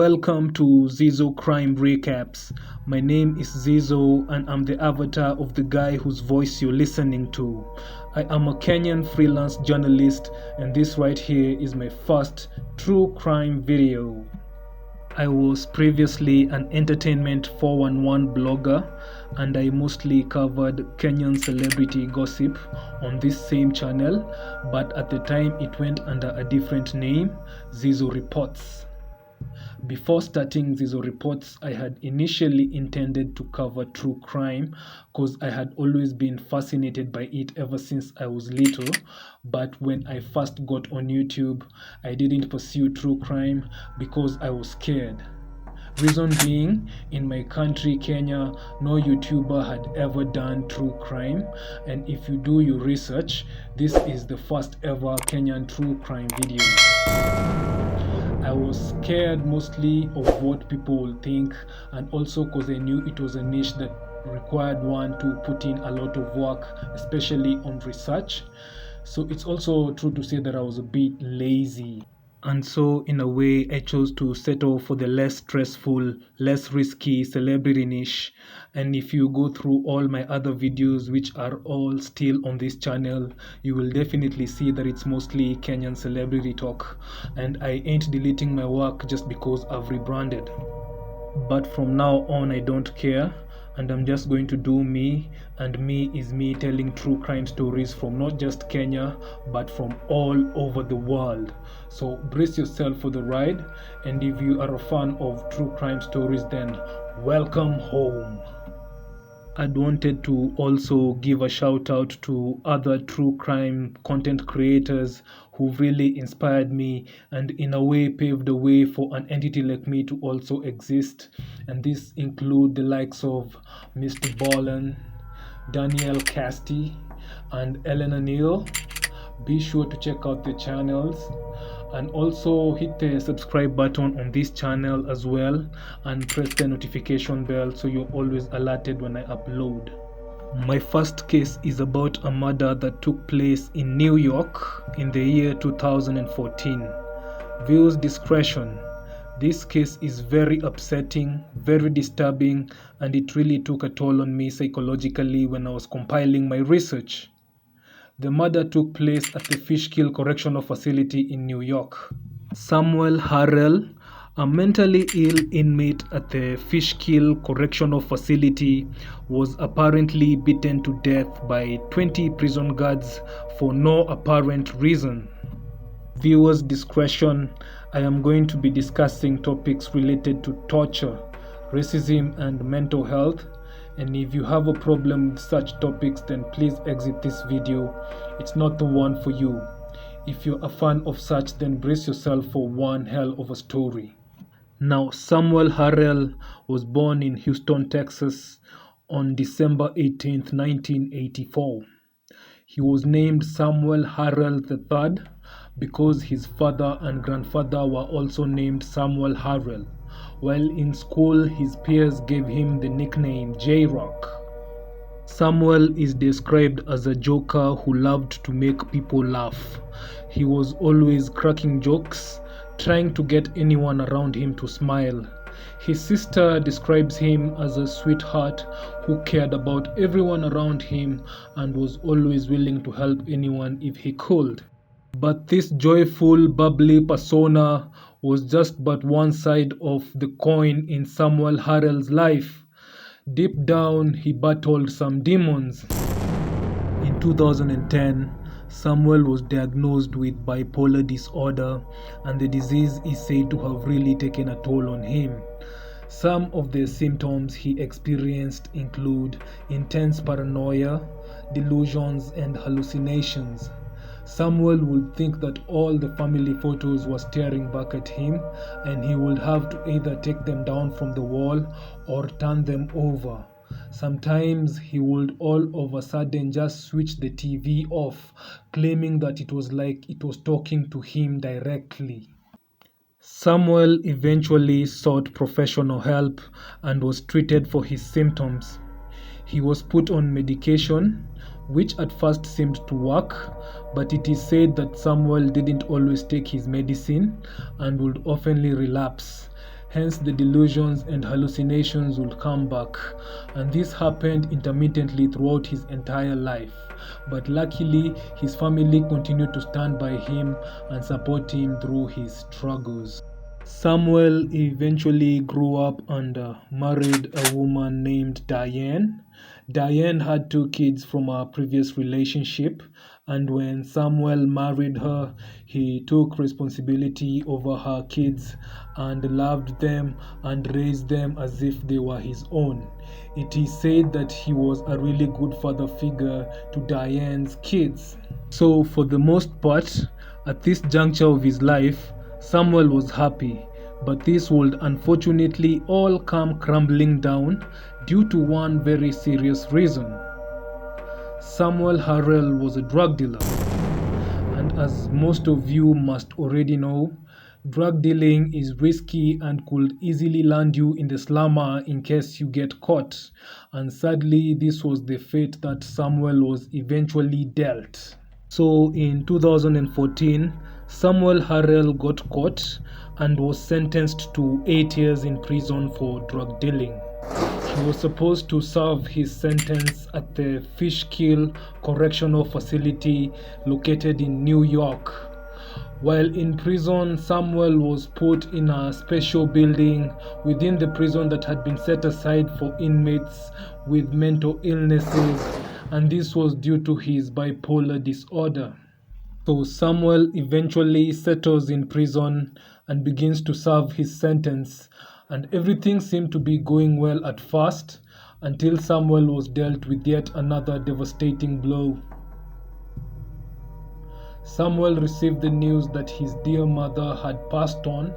Welcome to Zizo Crime Recaps. My name is Zizo and I'm the avatar of the guy whose voice you're listening to. I am a Kenyan freelance journalist and this right here is my first true crime video. I was previously an entertainment 411 blogger and I mostly covered Kenyan celebrity gossip on this same channel, but at the time it went under a different name, Zizo Reports. Before starting Zizo Reports, I had initially intended to cover true crime because I had always been fascinated by it ever since I was little. But when I first got on YouTube, I didn't pursue true crime because I was scared. Reason being, in my country, Kenya, no YouTuber had ever done true crime, and if you do your research, this is the first ever Kenyan true crime video. I was scared mostly of what people will think, and also because I knew it was a niche that required one to put in a lot of work, especially on research. So it's also true to say that I was a bit lazy. And so in a way I chose to settle for the less stressful, less risky celebrity niche. And if you go through all my other videos, which are all still on this channel, you will definitely see that it's mostly Kenyan celebrity talk. And I ain't deleting my work just because I've rebranded. But from now on I don't care. And I'm just going to do me, and me is me telling true crime stories from not just Kenya, but from all over the world. So brace yourself for the ride, and if you are a fan of true crime stories, then welcome home. I'd wanted to also give a shout out to other true crime content creators who really inspired me and in a way paved the way for an entity like me to also exist. And this include the likes of Mr. Bollen, Daniel Casti, and Elena Neal. Be sure to check out the channels and also hit the subscribe button on this channel as well and press the notification bell so you're always alerted when I upload. My first case is about a murder that took place in New York in the year 2014. Views discretion. This case is very upsetting, very disturbing, and it really took a toll on me psychologically when I was compiling my research. The murder took place at the Fishkill correctional facility in New York. Samuel Harrell, a mentally ill inmate at the Fishkill correctional facility, was apparently beaten to death by 20 prison guards for no apparent reason. Viewers' discretion. I am going to be discussing topics related to torture, racism, and mental health. And if you have a problem with such topics, then please exit this video. It's not the one for you. If you're a fan of such, then brace yourself for one hell of a story. Now, Samuel Harrell was born in Houston, Texas on December 18th, 1984. He was named Samuel Harrell III because his father and grandfather were also named Samuel Harrell. While in school, his peers gave him the nickname J-Rock. Samuel is described as a joker who loved to make people laugh. He was always cracking jokes, trying to get anyone around him to smile. His sister describes him as a sweetheart who cared about everyone around him and was always willing to help anyone if he could. But this joyful, bubbly persona was just but one side of the coin in Samuel Harrell's life. Deep down, he battled some demons. In 2010, Samuel was diagnosed with bipolar disorder, and the disease is said to have really taken a toll on him. Some of the symptoms he experienced include intense paranoia, delusions, and hallucinations. Samuel would think that all the family photos were staring back at him, and he would have to either take them down from the wall or turn them over. Sometimes he would all of a sudden just switch the TV off, claiming that it was like it was talking to him directly. Samuel eventually sought professional help and was treated for his symptoms. He was put on medication, which at first seemed to work, but it is said that Samuel didn't always take his medicine and would often relapse. Hence, the delusions and hallucinations would come back, and this happened intermittently throughout his entire life. But luckily, his family continued to stand by him and support him through his struggles. Samuel eventually grew up and married a woman named Diane. Diane had two kids from a previous relationship, and when Samuel married her, he took responsibility over her kids and loved them and raised them as if they were his own. It is said that he was a really good father figure to Diane's kids. So, for the most part, at this juncture of his life, Samuel was happy, but this would unfortunately all come crumbling down due to one very serious reason. Samuel Harrell was a drug dealer, and as most of you must already know, drug dealing is risky and could easily land you in the slammer in case you get caught, and sadly this was the fate that Samuel was eventually dealt. So in 2014, Samuel Harrell got caught and was sentenced to 8 years in prison for drug dealing. He was supposed to serve his sentence at the Fishkill correctional facility located in New York. While in prison, Samuel was put in a special building within the prison that had been set aside for inmates with mental illnesses, and this was due to his bipolar disorder. So Samuel eventually settles in prison and begins to serve his sentence, and everything seemed to be going well at first until Samuel was dealt with yet another devastating blow. Samuel received the news that his dear mother had passed on,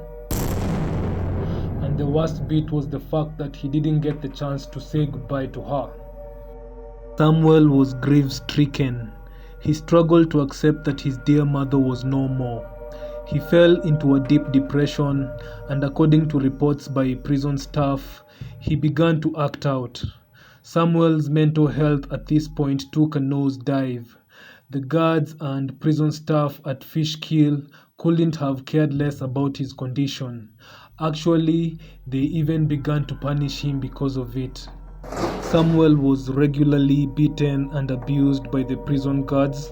and the worst bit was the fact that he didn't get the chance to say goodbye to her. Samuel was grief-stricken. He struggled to accept that his dear mother was no more. He fell into a deep depression, and according to reports by prison staff, he began to act out. Samuel's mental health at this point took a nosedive. The guards and prison staff at Fishkill couldn't have cared less about his condition. Actually, they even began to punish him because of it. Samuel was regularly beaten and abused by the prison guards.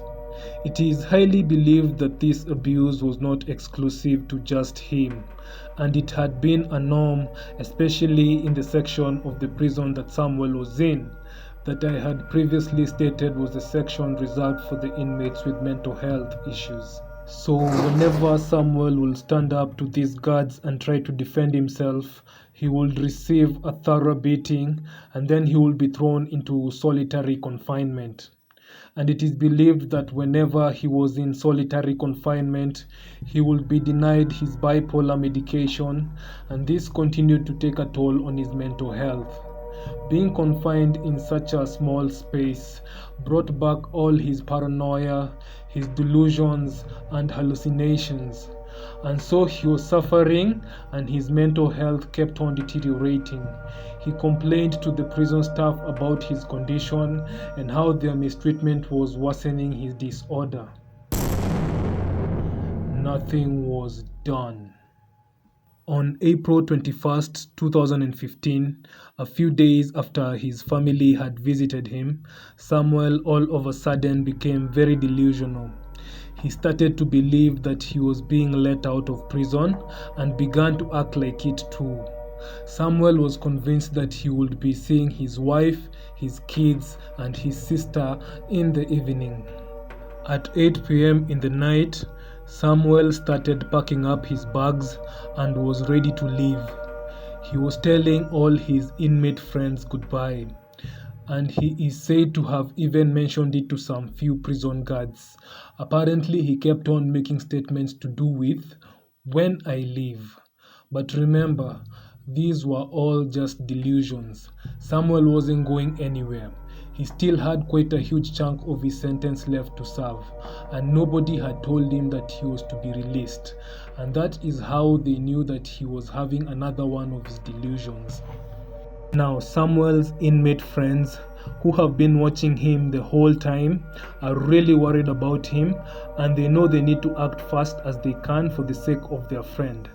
It is highly believed that this abuse was not exclusive to just him, and it had been a norm, especially in the section of the prison that Samuel was in, that I had previously stated was the section reserved for the inmates with mental health issues. So whenever Samuel will stand up to these guards and try to defend himself, he will receive a thorough beating, and then he will be thrown into solitary confinement. And it is believed that whenever he was in solitary confinement, he would be denied his bipolar medication, and this continued to take a toll on his mental health. Being confined in such a small space brought back all his paranoia, his delusions, and hallucinations. And so he was suffering, and his mental health kept on deteriorating. He complained to the prison staff about his condition and how their mistreatment was worsening his disorder. Nothing was done. On April 21st, 2015, a few days after his family had visited him, Samuel all of a sudden became very delusional. He started to believe that he was being let out of prison and began to act like it too. Samuel was convinced that he would be seeing his wife, his kids, and his sister in the evening. At 8 p.m. in the night, Samuel started packing up his bags and was ready to leave. He was telling all his inmate friends goodbye, and he is said to have even mentioned it to some few prison guards. Apparently, he kept on making statements to do with, "When I leave." But remember, these were all just delusions. Samuel wasn't going anywhere. He still had quite a huge chunk of his sentence left to serve, and nobody had told him that he was to be released. And that is how they knew that he was having another one of his delusions. Now, Samuel's inmate friends, who have been watching him the whole time, are really worried about him, and they know they need to act fast as they can for the sake of their friend.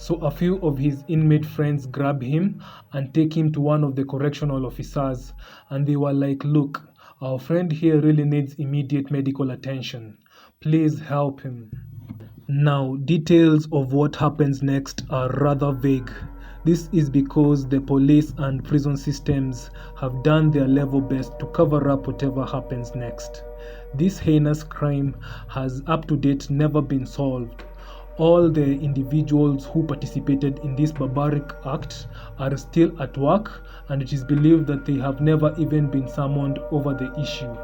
So a few of his inmate friends grab him and take him to one of the correctional officers, and they were like, "Look, our friend here really needs immediate medical attention. Please help him." Now, details of what happens next are rather vague. This is because the police and prison systems have done their level best to cover up whatever happens next. This heinous crime has up to date never been solved. All the individuals who participated in this barbaric act are still at work, and it is believed that they have never even been summoned over the issue.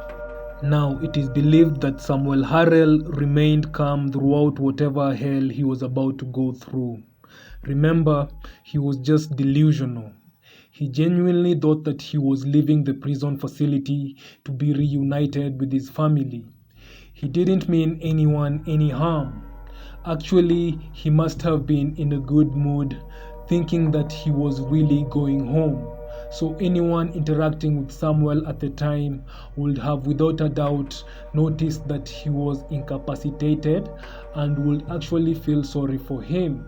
Now, it is believed that Samuel Harrell remained calm throughout whatever hell he was about to go through. Remember, he was just delusional. He genuinely thought that he was leaving the prison facility to be reunited with his family. He didn't mean anyone any harm. Actually, he must have been in a good mood, thinking that he was really going home. So anyone interacting with Samuel at the time would have without a doubt noticed that he was incapacitated and would actually feel sorry for him.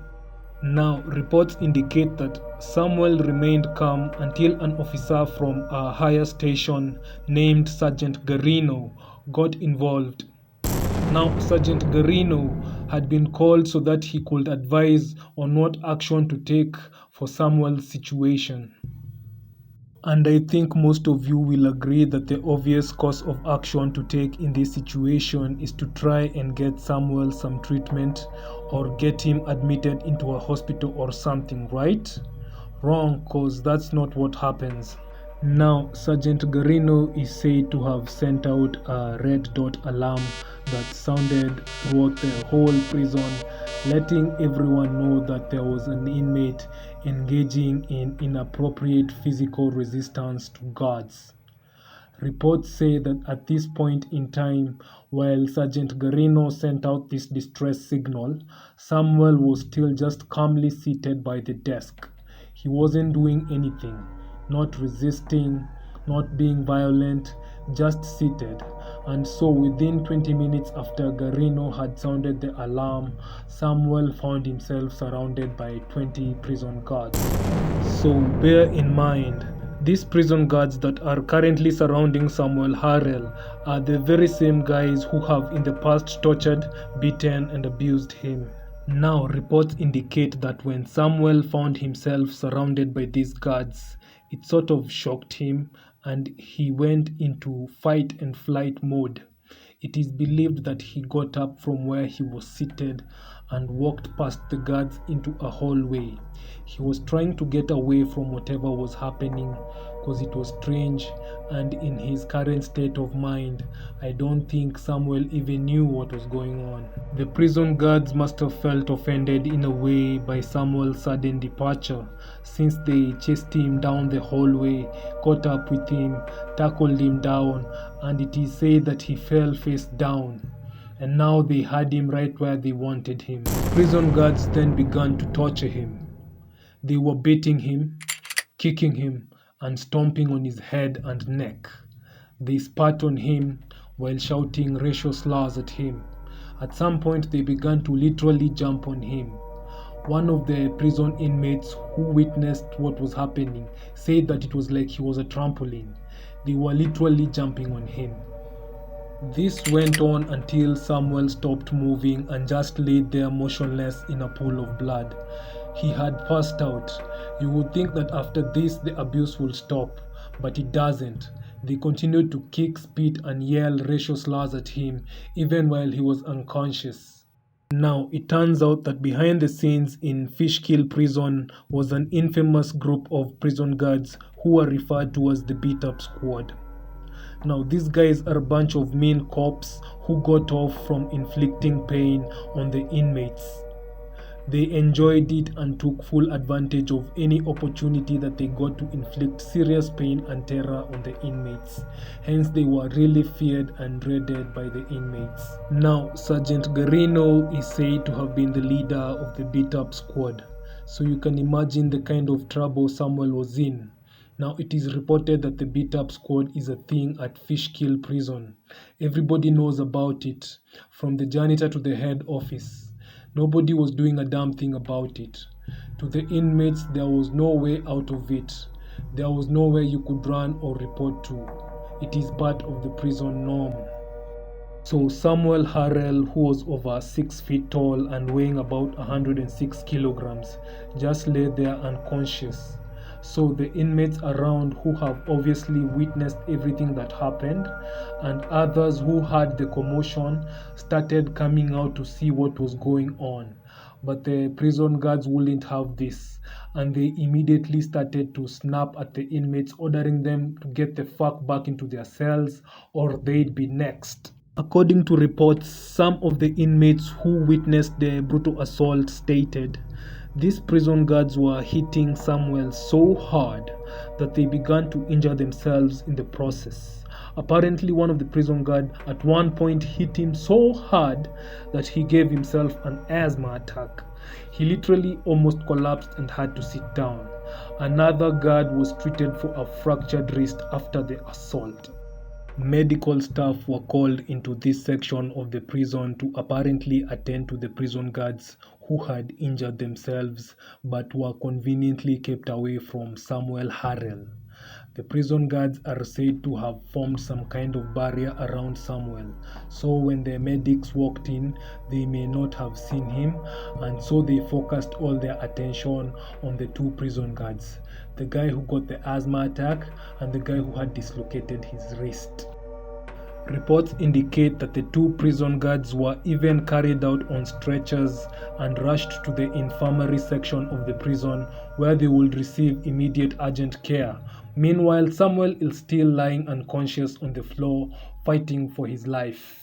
Now, reports indicate that Samuel remained calm until an officer from a higher station named Sergeant Garino got involved. Now, Sergeant Garino had been called so that he could advise on what action to take for Samuel's situation. And I think most of you will agree that the obvious course of action to take in this situation is to try and get Samuel some treatment or get him admitted into a hospital or something, right? Wrong, cause that's not what happens. Now, Sergeant Garino is said to have sent out a red dot alarm that sounded throughout the whole prison, letting everyone know that there was an inmate engaging in inappropriate physical resistance to guards. Reports say that at this point in time, while Sergeant Garino sent out this distress signal, Samuel was still just calmly seated by the desk. He wasn't doing anything, not resisting, not being violent, just seated. And so within 20 minutes after Garino had sounded the alarm, Samuel found himself surrounded by 20 prison guards. So bear in mind, these prison guards that are currently surrounding Samuel Harrell are the very same guys who have in the past tortured, beaten, and abused him. Now, reports indicate that when Samuel found himself surrounded by these guards, it sort of shocked him and he went into fight and flight mode. It is believed that he got up from where he was seated and walked past the guards into a hallway. He was trying to get away from whatever was happening because it was strange, and in his current state of mind, I don't think Samuel even knew what was going on. The prison guards must have felt offended in a way by Samuel's sudden departure, since they chased him down the hallway, caught up with him, tackled him down, and it is said that he fell face down. And now they had him right where they wanted him. Prison guards then began to torture him. They were beating him, kicking him, and stomping on his head and neck. They spat on him while shouting racial slurs at him. At some point, they began to literally jump on him. One of the prison inmates who witnessed what was happening said that it was like he was a trampoline. They were literally jumping on him. This went on until Samuel stopped moving and just laid there motionless in a pool of blood. He had passed out. You would think that after this the abuse will stop, but it doesn't. They continued to kick, spit, and yell racial slurs at him even while he was unconscious. Now, it turns out that behind the scenes in Fishkill prison was an infamous group of prison guards who were referred to as the Beat Up Squad. Now, these guys are a bunch of mean cops who got off from inflicting pain on the inmates. They enjoyed it and took full advantage of any opportunity that they got to inflict serious pain and terror on the inmates. Hence, they were really feared and dreaded by the inmates. Now, Sergeant Garino is said to have been the leader of the Beat Up Squad. So you can imagine the kind of trouble Samuel was in. Now, it is reported that the Beat Up Squad is a thing at Fishkill prison. Everybody knows about it, from the janitor to the head office. Nobody was doing a damn thing about it. To the inmates, there was no way out of it. There was nowhere you could run or report to. It is part of the prison norm. So Samuel Harrell, who was over 6 feet tall and weighing about 106 kilograms, just lay there unconscious. So the inmates around, who have obviously witnessed everything that happened, and others who heard the commotion, started coming out to see what was going on. But the prison guards wouldn't have this, and they immediately started to snap at the inmates, ordering them to get the fuck back into their cells or they'd be next. According to reports, some of the inmates who witnessed the brutal assault stated these prison guards were hitting Samuel so hard that they began to injure themselves in the process. Apparently, one of the prison guards at one point hit him so hard that he gave himself an asthma attack. He literally almost collapsed and had to sit down. Another guard was treated for a fractured wrist after the assault. Medical staff were called into this section of the prison to apparently attend to the prison guards who had injured themselves but were conveniently kept away from Samuel Harrell. The prison guards are said to have formed some kind of barrier around Samuel, so when the medics walked in, they may not have seen him, and so they focused all their attention on the two prison guards, the guy who got the asthma attack and the guy who had dislocated his wrist. Reports indicate that the two prison guards were even carried out on stretchers and rushed to the infirmary section of the prison where they would receive immediate urgent care. Meanwhile, Samuel is still lying unconscious on the floor, fighting for his life.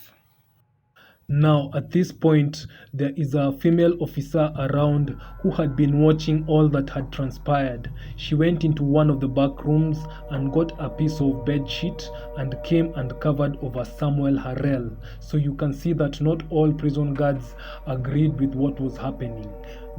Now, at this point, there is a female officer around who had been watching all that had transpired. She went into one of the back rooms and got a piece of bed sheet and came and covered over Samuel Harrell. So you can see that not all prison guards agreed with what was happening.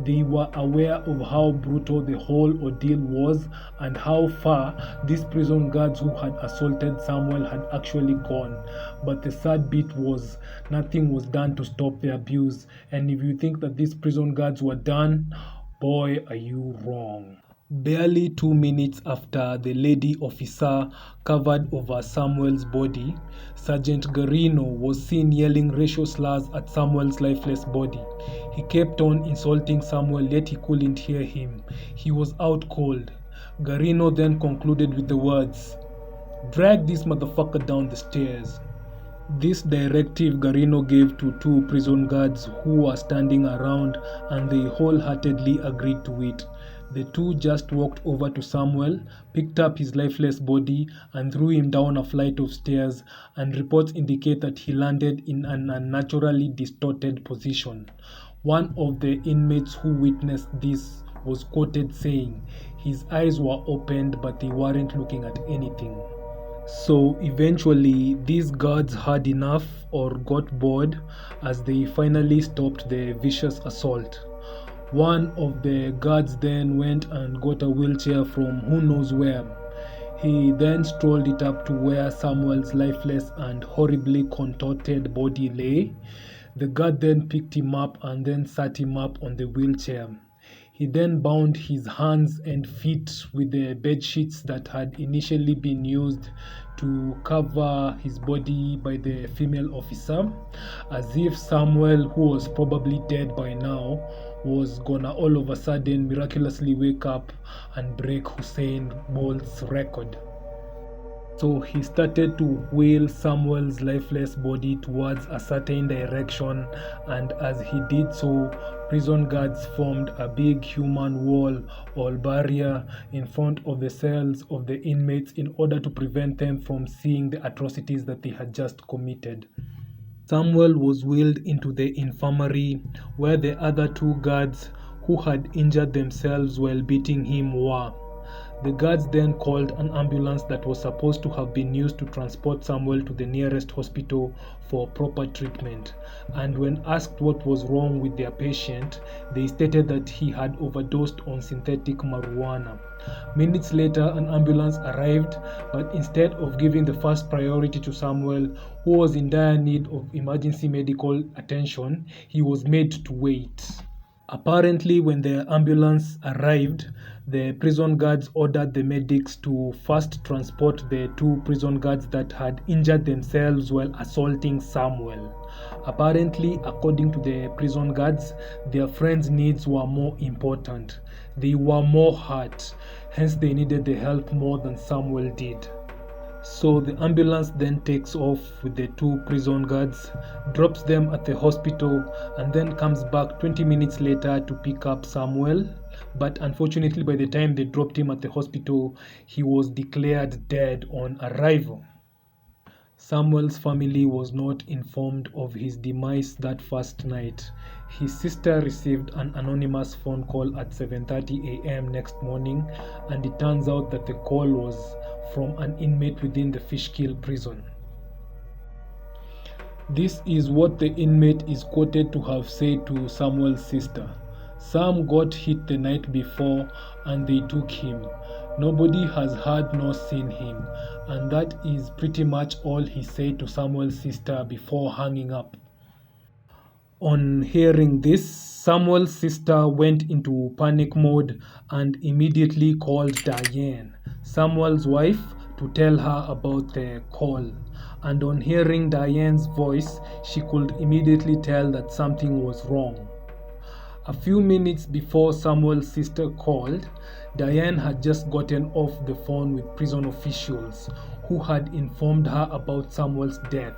They were aware of how brutal the whole ordeal was and how far these prison guards who had assaulted Samuel had actually gone. But the sad bit was nothing was done to stop the abuse. And if you think that these prison guards were done, boy, are you wrong. Barely 2 minutes after the lady officer covered over Samuel's body, Sergeant Garino was seen yelling racial slurs at Samuel's lifeless body. He kept on insulting Samuel, yet he couldn't hear him. He was out cold. Garino then concluded with the words, "Drag this motherfucker down the stairs." This directive Garino gave to two prison guards who were standing around, and they wholeheartedly agreed to it. The two just walked over to Samuel, picked up his lifeless body and threw him down a flight of stairs, and reports indicate that he landed in an unnaturally distorted position. One of the inmates who witnessed this was quoted saying, "His eyes were opened but they weren't looking at anything." So eventually these guards had enough or got bored as they finally stopped the vicious assault. One of the guards then went and got a wheelchair from who knows where. He then strolled it up to where Samuel's lifeless and horribly contorted body lay. The guard then picked him up and then sat him up on the wheelchair. He then bound his hands and feet with the bed sheets that had initially been used to cover his body by the female officer, as if Samuel, who was probably dead by now, was gonna all of a sudden miraculously wake up and break Usain Bolt's record. So he started to wheel Samuel's lifeless body towards a certain direction, and as he did so, prison guards formed a big human wall or barrier in front of the cells of the inmates in order to prevent them from seeing the atrocities that they had just committed. Samuel was wheeled into the infirmary where the other two guards who had injured themselves while beating him were. The guards then called an ambulance that was supposed to have been used to transport Samuel to the nearest hospital for proper treatment. And when asked what was wrong with their patient, they stated that he had overdosed on synthetic marijuana. Minutes later, an ambulance arrived, but instead of giving the first priority to Samuel, who was in dire need of emergency medical attention, he was made to wait. Apparently, when the ambulance arrived, the prison guards ordered the medics to first transport the two prison guards that had injured themselves while assaulting Samuel. Apparently, according to the prison guards, their friends' needs were more important. They were more hurt, hence, they needed the help more than Samuel did. So the ambulance then takes off with the two prison guards, drops them at the hospital, and then comes back 20 minutes later to pick up Samuel. But unfortunately, by the time they dropped him at the hospital, he was declared dead on arrival. Samuel's family was not informed of his demise that first night. His sister received an anonymous phone call at 7:30 a.m. next morning, and it turns out that the call was from an inmate within the Fishkill prison. This is what the inmate is quoted to have said to Samuel's sister. Sam got hit the night before and they took him. Nobody has heard nor seen him, and that is pretty much all he said to Samuel's sister before hanging up. On hearing this, Samuel's sister went into panic mode and immediately called Diane, Samuel's wife, to tell her about the call. And on hearing Diane's voice, she could immediately tell that something was wrong. A few minutes before Samuel's sister called, Diane had just gotten off the phone with prison officials who had informed her about Samuel's death,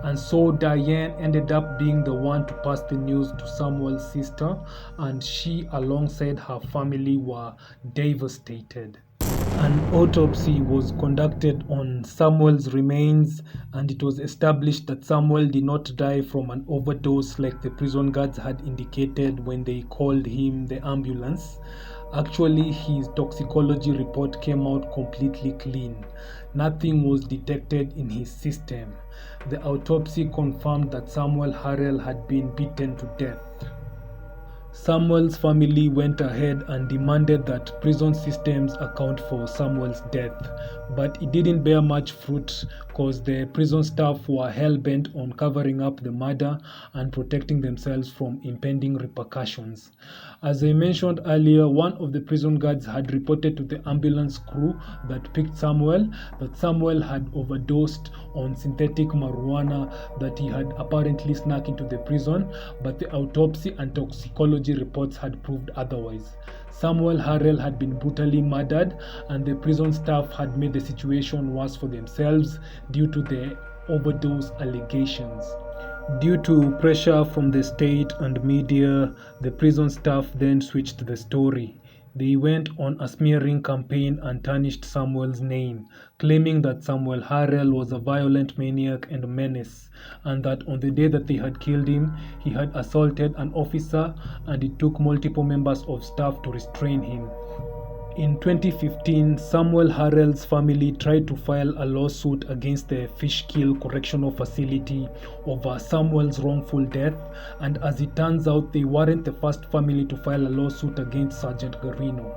and so Diane ended up being the one to pass the news to Samuel's sister, and she alongside her family were devastated. An autopsy was conducted on Samuel's remains, and it was established that Samuel did not die from an overdose like the prison guards had indicated when they called him the ambulance. Actually, his toxicology report came out completely clean. Nothing was detected in his system. The autopsy confirmed that Samuel Harrell had been beaten to death. Samuel's family went ahead and demanded that prison systems account for Samuel's death, but it didn't bear much fruit because the prison staff were hell-bent on covering up the murder and protecting themselves from impending repercussions. As I mentioned earlier, one of the prison guards had reported to the ambulance crew that picked Samuel that Samuel had overdosed on synthetic marijuana that he had apparently snuck into the prison, but the autopsy and toxicology reports had proved otherwise. Samuel Harrell had been brutally murdered, and the prison staff had made the situation worse for themselves due to the overdose allegations. Due to pressure from the state and media, the prison staff then switched the story. They went on a smearing campaign and tarnished Samuel's name, claiming that Samuel Harrell was a violent maniac and menace, and that on the day that they had killed him, he had assaulted an officer and it took multiple members of staff to restrain him. In 2015, Samuel Harrell's family tried to file a lawsuit against the Fishkill correctional facility over Samuel's wrongful death, and as it turns out, they weren't the first family to file a lawsuit against Sergeant Garino.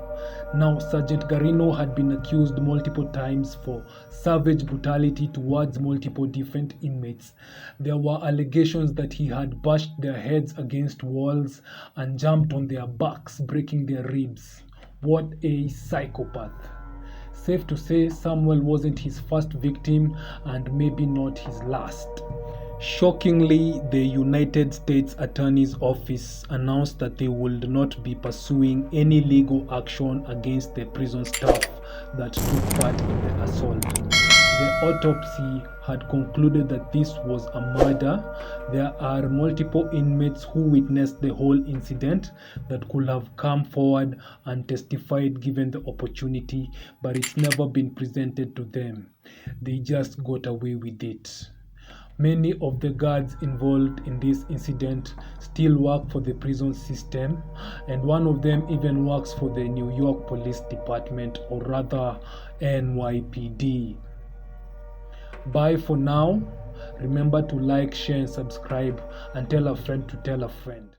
Now, Sergeant Garino had been accused multiple times for savage brutality towards multiple different inmates. There were allegations that he had bashed their heads against walls and jumped on their backs, breaking their ribs. What a psychopath. Safe to say, Samuel wasn't his first victim and maybe not his last. Shockingly, the United States Attorney's Office announced that they would not be pursuing any legal action against the prison staff that took part in the assault. The autopsy had concluded that this was a murder. There are multiple inmates who witnessed the whole incident that could have come forward and testified given the opportunity, but it's never been presented to them. They just got away with it. Many of the guards involved in this incident still work for the prison system, and one of them even works for the New York Police Department, or rather NYPD. Bye for now. Remember to like, share, and subscribe, and tell a friend to tell a friend.